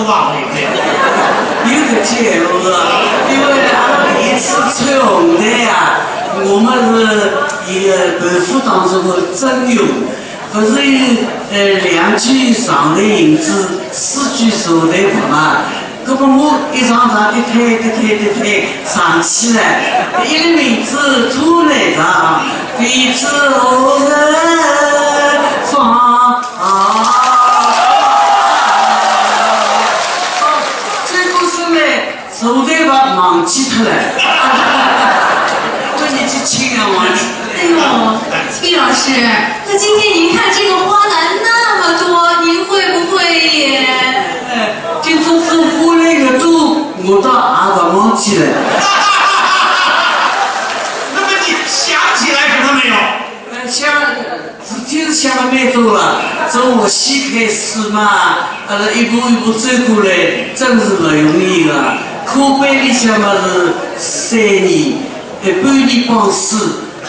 忘了，有没有？有个节目啊，因为第一次吹红的呀，我们是一个豆腐当中的真勇，不是有2句上的银子，4句手的不嘛？那么我一上一推上起来，一个名字突然上，鼻子后人放手台把忘记他了，这你去亲啊忘记。哎呦，毕老师，那今天您看这个花篮那么多，您会不会也？今朝子花篮越多，我倒也不忘记了。那么你想起来什么没有？想，自己是想的蛮多了。从我西开始嘛，一步一步走过来，真是不容易的。课本里向嘛是3年，半年报书，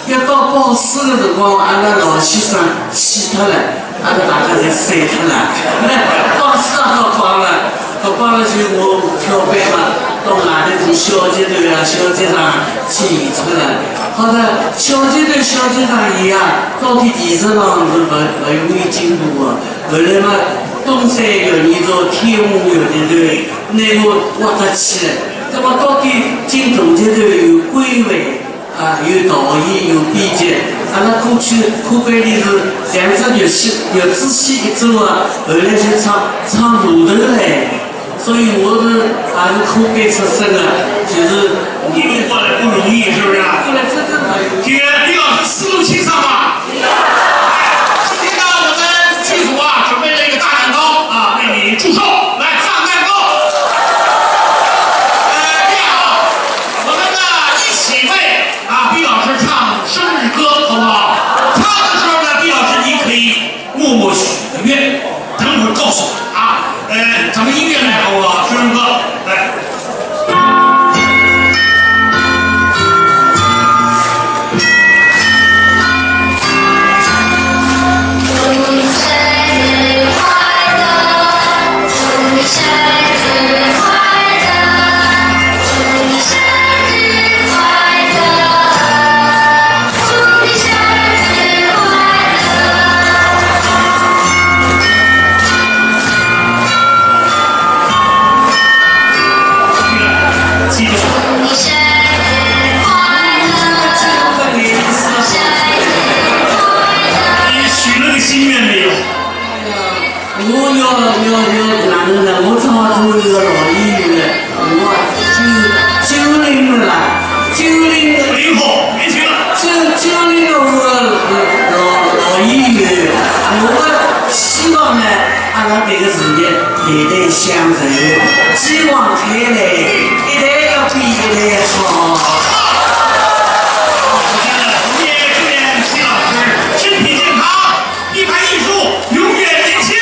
要到报书的辰光，阿拉老先生死脱了，阿拉大家侪散脱了。报书也好报了，报了就我跳班嘛，到外头做小集团啊、小集团去演出了。好的，小集团演啊，到底艺术上是不容易进步的。后来嘛。东山乐艺团、天虹乐团，拿我挖得起来。那么到底进大集团有规划啊，有导演，有编辑。阿拉过去课本里是2只乐子戏一组啊，后来就唱大头来。所以我是也是课本出身的，就是一路过来不容易，是不是？过来真正很。听李老师思路清爽吧？今天呢，我们剧组啊准备了一个大蛋糕啊，为你祝寿，来上蛋糕。这样啊，我们呢一起为毕老师唱生日歌，好不好？唱的时候呢，毕老师你可以默默许个愿，等会儿告诉我啊。咱们音乐来，我生日歌来。哪能呢？我正好作为一个老演员了，我90的啦，90后，年轻了。90的我老演员，我希望呢，阿拉这个事业代代相承，继往开来，一代要比一代好。我也祝愿齐老师身体健康，一盘艺术永远年轻。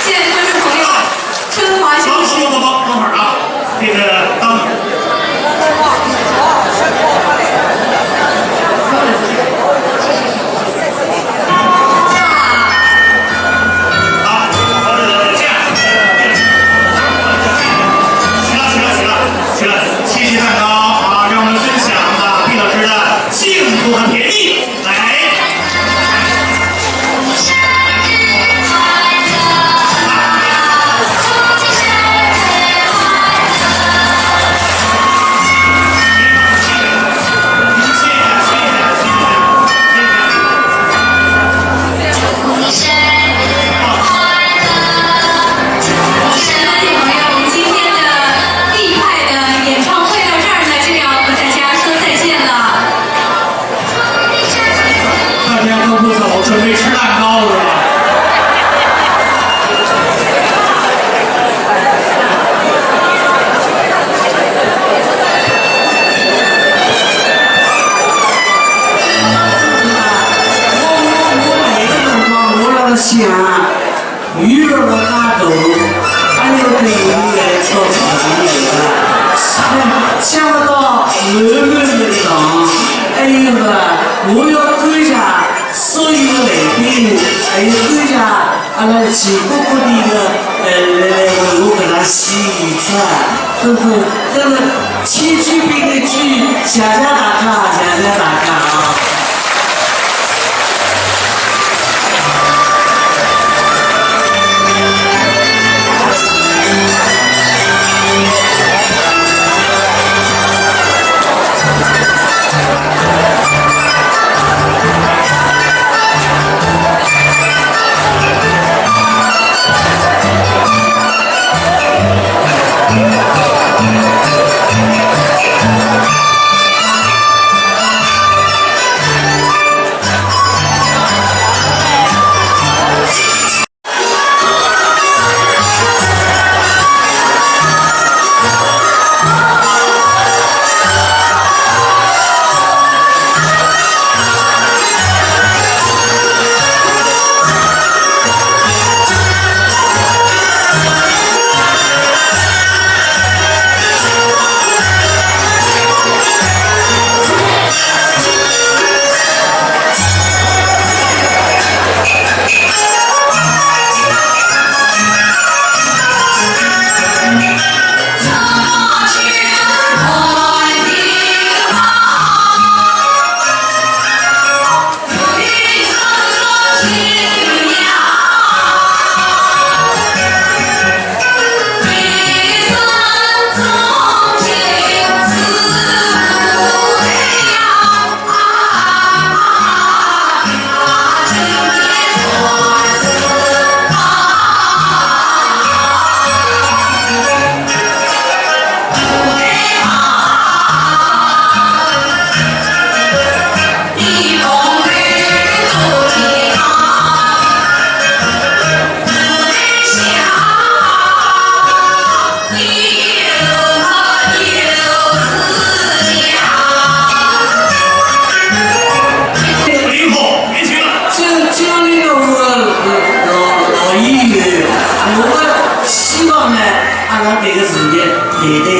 亲爱的观众朋友，春华小等会儿啊，这个当。想娱乐的大头，还有对音乐做好朋友了，想不到满满的场，还有我要感谢所有的来宾，还有感谢那几个不的我给他洗一次，这是千句比个句，谢谢大家，谢谢大家啊！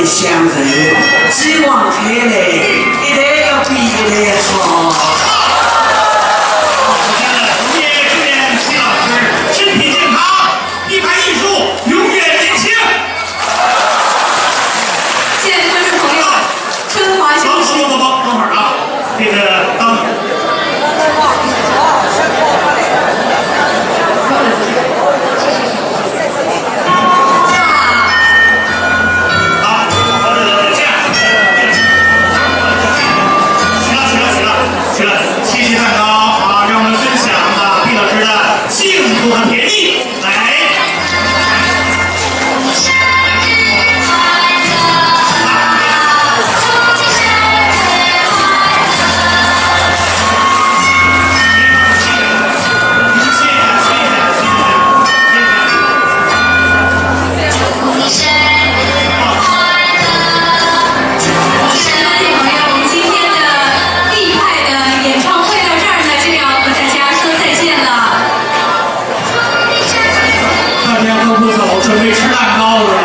相承，希望看来一代要比一代好。祝愿齐老师身体健康，一派艺术永远年轻。谢谢观众朋友，春华兄弟。等会儿啊，这个当。准备吃蛋糕是吧？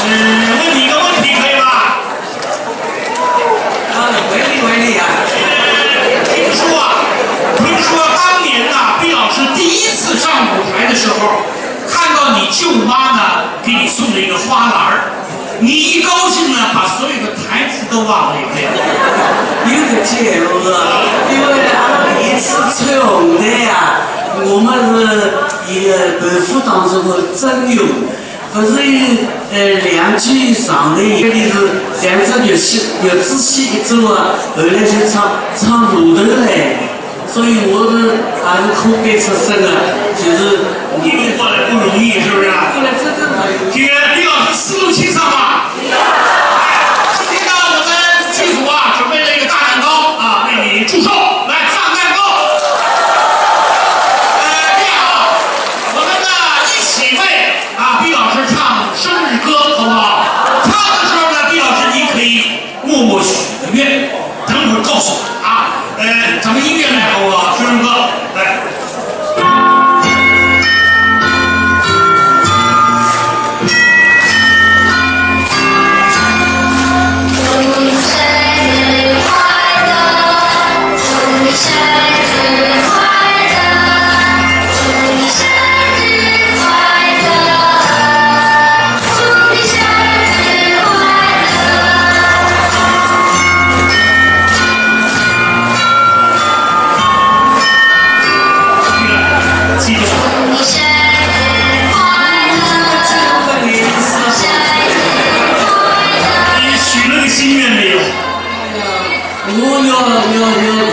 问你一个问题可以吧？回礼啊！听说当年呐，毕老师第一次上舞台的时候，看到你舅妈呢给你送了一个花篮儿，你一高兴呢，把所有的台词都忘了，有没有？有个节目因为第一次吹红的呀，我们是一个豆腐当中的真有。不是2句以上的，这里是2只有仔细一走啊，后来就唱路头嘞。所以我是还是口碑出身的，就是一路过来不容易，是不是？后来真正的这个李老师思路清爽吧？今天呢，我们剧组啊准备了一个大蛋糕啊，为你祝寿，来上蛋糕。这样啊，我们呢一起为毕老师唱生日歌，好不好？唱的时候呢，毕老师你可以默默许个愿，等会儿告诉我啊。咱们音乐来，好不好？生日歌来。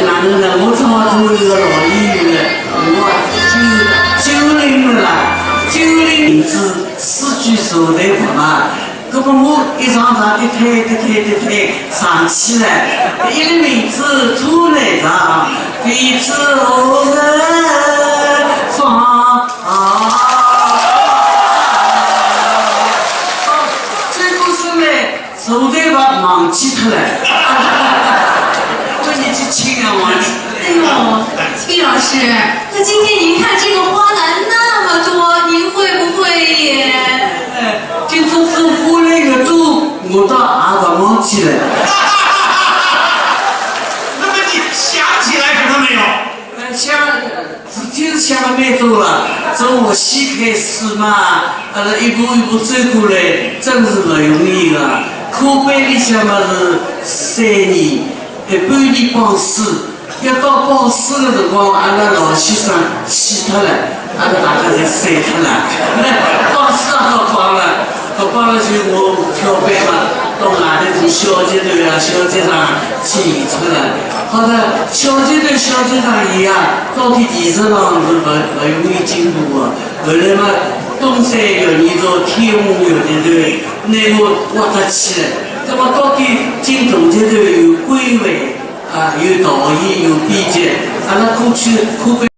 哪能呢？我正好做一个老演员的，我90了啦，90名字4句手台不嘛，那么我一上场一推上去了，一个名字出来上，鼻子后人放这个是呢，手台把忘记脱了。哎呦，毕老师，那今天您看这个花篮那么多，您会不会也？今朝子花篮越多，我倒也不忘记了。那么你想起来什么没有？自己是想了蛮多了。从我先开始嘛，一步一步走过来，真是不容易的。课班里向嘛是3年。半年报试，要到报试的辰光，阿拉老先生死脱了，阿拉大家侪散脱了。报试也好帮了，好帮了就我跳班嘛，到外头做小阶段啊、小阶长去演出了。好的，小阶段、小阶长演啊，到底艺术上是不容易进步的。后来嘛，东山玉泥做天虹玉泥头，拿我挖得起来。那么到底进大阶段有规范啊，有导演，有编辑，阿拉过去课本。